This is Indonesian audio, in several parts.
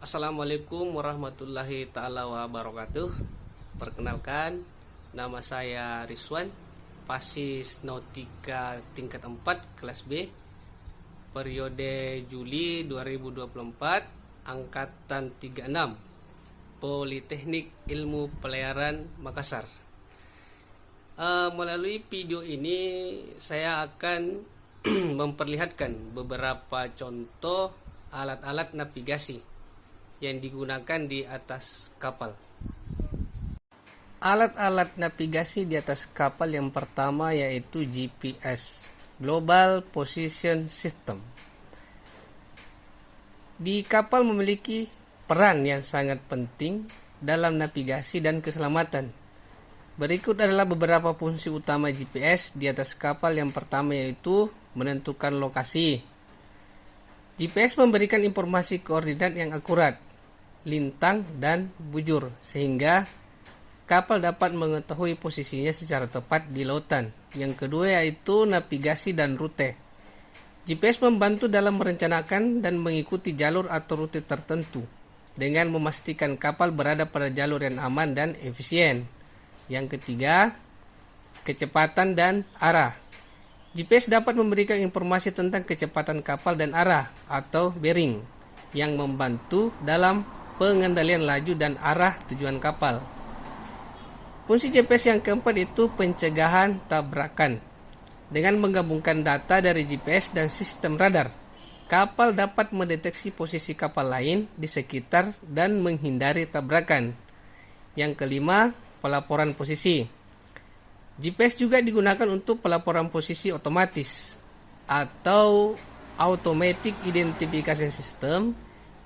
Assalamualaikum warahmatullahi ta'ala wabarakatuh. Perkenalkan, nama saya Rizwan, Pasis Nautika tingkat 4 kelas B, periode Juli 2024, angkatan 36, Politeknik Ilmu Pelayaran Makassar. Melalui video ini saya akan memperlihatkan beberapa contoh alat-alat navigasi yang digunakan di atas kapal. Alat-alat navigasi di atas kapal yang pertama yaitu GPS, Global Position System. Di kapal memiliki peran yang sangat penting dalam navigasi dan keselamatan. Berikut adalah beberapa fungsi utama GPS di atas kapal. Yang pertama yaitu menentukan lokasi. GPS memberikan informasi koordinat yang akurat, lintang dan bujur, sehingga kapal dapat mengetahui posisinya secara tepat di lautan. Yang kedua yaitu navigasi dan rute. GPS membantu dalam merencanakan dan mengikuti jalur atau rute tertentu dengan memastikan kapal berada pada jalur yang aman dan efisien. Yang ketiga, kecepatan dan arah. GPS dapat memberikan informasi tentang kecepatan kapal dan arah atau bearing yang membantu dalam pengendalian laju dan arah tujuan kapal. Fungsi GPS yang keempat itu pencegahan tabrakan. Dengan menggabungkan data dari GPS dan sistem radar, kapal dapat mendeteksi posisi kapal lain di sekitar dan menghindari tabrakan. Yang kelima, pelaporan posisi. GPS juga digunakan untuk pelaporan posisi otomatis atau Automatic Identification System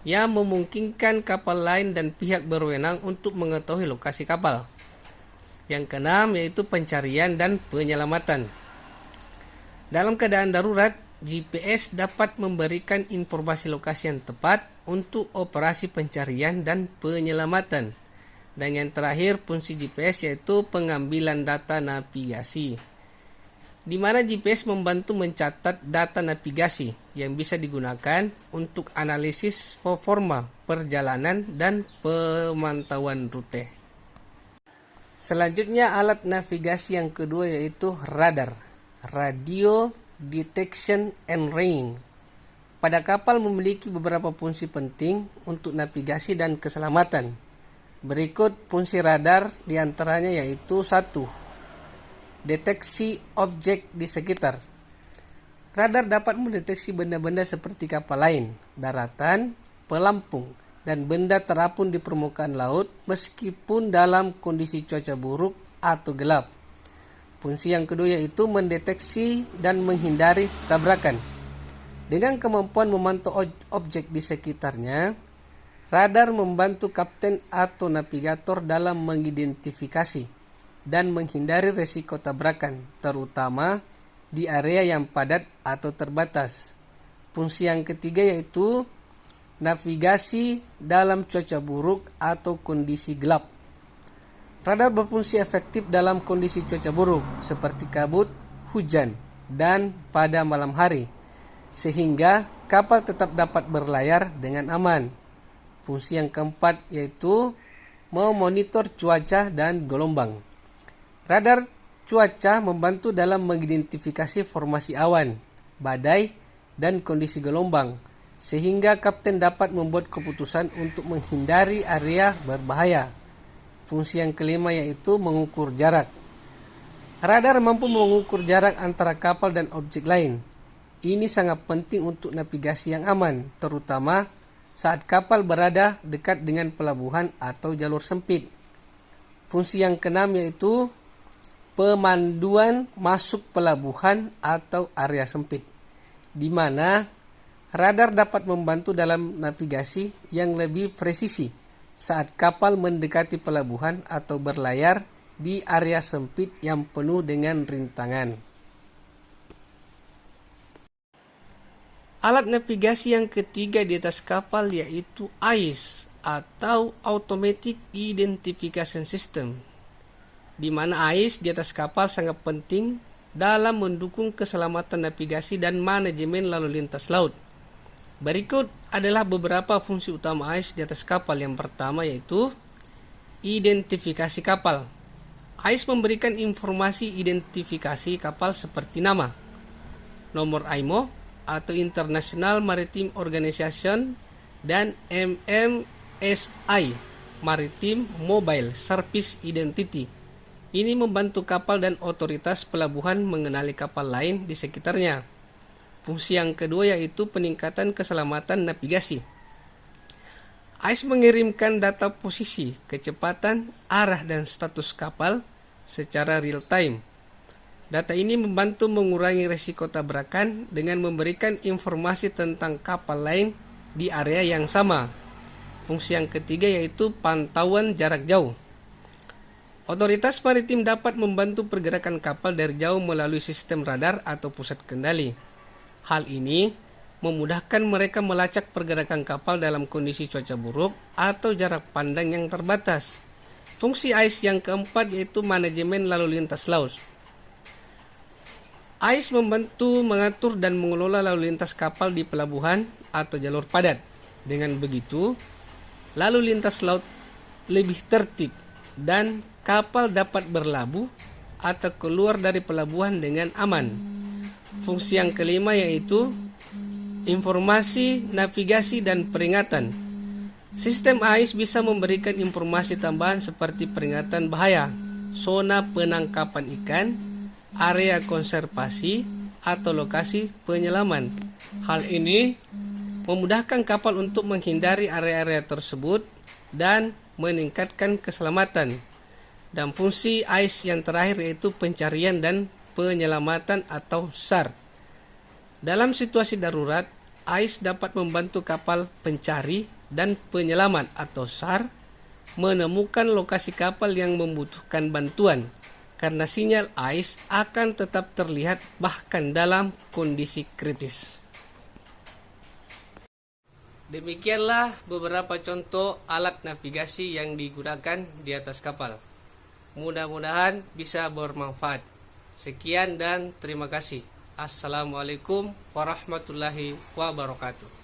yang memungkinkan kapal lain dan pihak berwenang untuk mengetahui lokasi kapal. Yang keenam yaitu pencarian dan penyelamatan. Dalam keadaan darurat, GPS dapat memberikan informasi lokasi yang tepat untuk operasi pencarian dan penyelamatan. Dan yang terakhir, fungsi GPS yaitu pengambilan data navigasi, di mana GPS membantu mencatat data navigasi yang bisa digunakan untuk analisis performa perjalanan dan pemantauan rute. Selanjutnya, alat navigasi yang kedua yaitu radar, Radio Detection and Ranging. Pada kapal memiliki beberapa fungsi penting untuk navigasi dan keselamatan. Berikut fungsi radar diantaranya yaitu 1. Deteksi objek di sekitar. Radar dapat mendeteksi benda-benda seperti kapal lain, daratan, pelampung, dan benda terapung di permukaan laut meskipun dalam kondisi cuaca buruk atau gelap. Fungsi yang kedua yaitu mendeteksi dan menghindari tabrakan. Dengan kemampuan memantau objek di sekitarnya, radar membantu kapten atau navigator dalam mengidentifikasi dan menghindari risiko tabrakan, terutama di area yang padat atau terbatas. Fungsi yang ketiga yaitu navigasi dalam cuaca buruk atau kondisi gelap. Radar berfungsi efektif dalam kondisi cuaca buruk seperti kabut, hujan, dan pada malam hari, sehingga kapal tetap dapat berlayar dengan aman. Fungsi yang keempat yaitu memonitor cuaca dan gelombang. Radar cuaca membantu dalam mengidentifikasi formasi awan, badai, dan kondisi gelombang, sehingga kapten dapat membuat keputusan untuk menghindari area berbahaya. Fungsi yang kelima yaitu mengukur jarak. Radar mampu mengukur jarak antara kapal dan objek lain. Ini sangat penting untuk navigasi yang aman, terutama saat kapal berada dekat dengan pelabuhan atau jalur sempit. Fungsi yang keenam yaitu pemanduan masuk pelabuhan atau area sempit, di mana radar dapat membantu dalam navigasi yang lebih presisi saat kapal mendekati pelabuhan atau berlayar di area sempit yang penuh dengan rintangan. Alat navigasi yang ketiga di atas kapal yaitu AIS atau Automatic Identification System, di mana AIS di atas kapal sangat penting dalam mendukung keselamatan navigasi dan manajemen lalu lintas laut. Berikut adalah beberapa fungsi utama AIS di atas kapal. Yang pertama yaitu identifikasi kapal. AIS memberikan informasi identifikasi kapal seperti nama, nomor IMO atau International Maritime Organization, dan MMSI, Maritime Mobile Service Identity. Ini membantu kapal dan otoritas pelabuhan mengenali kapal lain di sekitarnya. Fungsi yang kedua yaitu peningkatan keselamatan navigasi. AIS mengirimkan data posisi, kecepatan, arah, dan status kapal secara real time. Data ini membantu mengurangi risiko tabrakan dengan memberikan informasi tentang kapal lain di area yang sama. Fungsi yang ketiga yaitu pantauan jarak jauh. Otoritas maritim dapat membantu pergerakan kapal dari jauh melalui sistem radar atau pusat kendali. Hal ini memudahkan mereka melacak pergerakan kapal dalam kondisi cuaca buruk atau jarak pandang yang terbatas. Fungsi AIS yang keempat yaitu manajemen lalu lintas laut. AIS membantu mengatur dan mengelola lalu lintas kapal di pelabuhan atau jalur padat. Dengan begitu, lalu lintas laut lebih tertib dan kapal dapat berlabuh atau keluar dari pelabuhan dengan aman. Fungsi yang kelima yaitu informasi, navigasi, dan peringatan. Sistem AIS bisa memberikan informasi tambahan seperti peringatan bahaya, zona penangkapan ikan, area konservasi, atau lokasi penyelaman. Hal ini memudahkan kapal untuk menghindari area-area tersebut dan meningkatkan keselamatan. Dan fungsi AIS yang terakhir yaitu pencarian dan penyelamatan atau SAR. Dalam situasi darurat, AIS dapat membantu kapal pencari dan penyelamat atau SAR menemukan lokasi kapal yang membutuhkan bantuan, karena sinyal AIS akan tetap terlihat bahkan dalam kondisi kritis. Demikianlah beberapa contoh alat navigasi yang digunakan di atas kapal. Mudah-mudahan bisa bermanfaat. Sekian dan terima kasih. Assalamualaikum warahmatullahi wabarakatuh.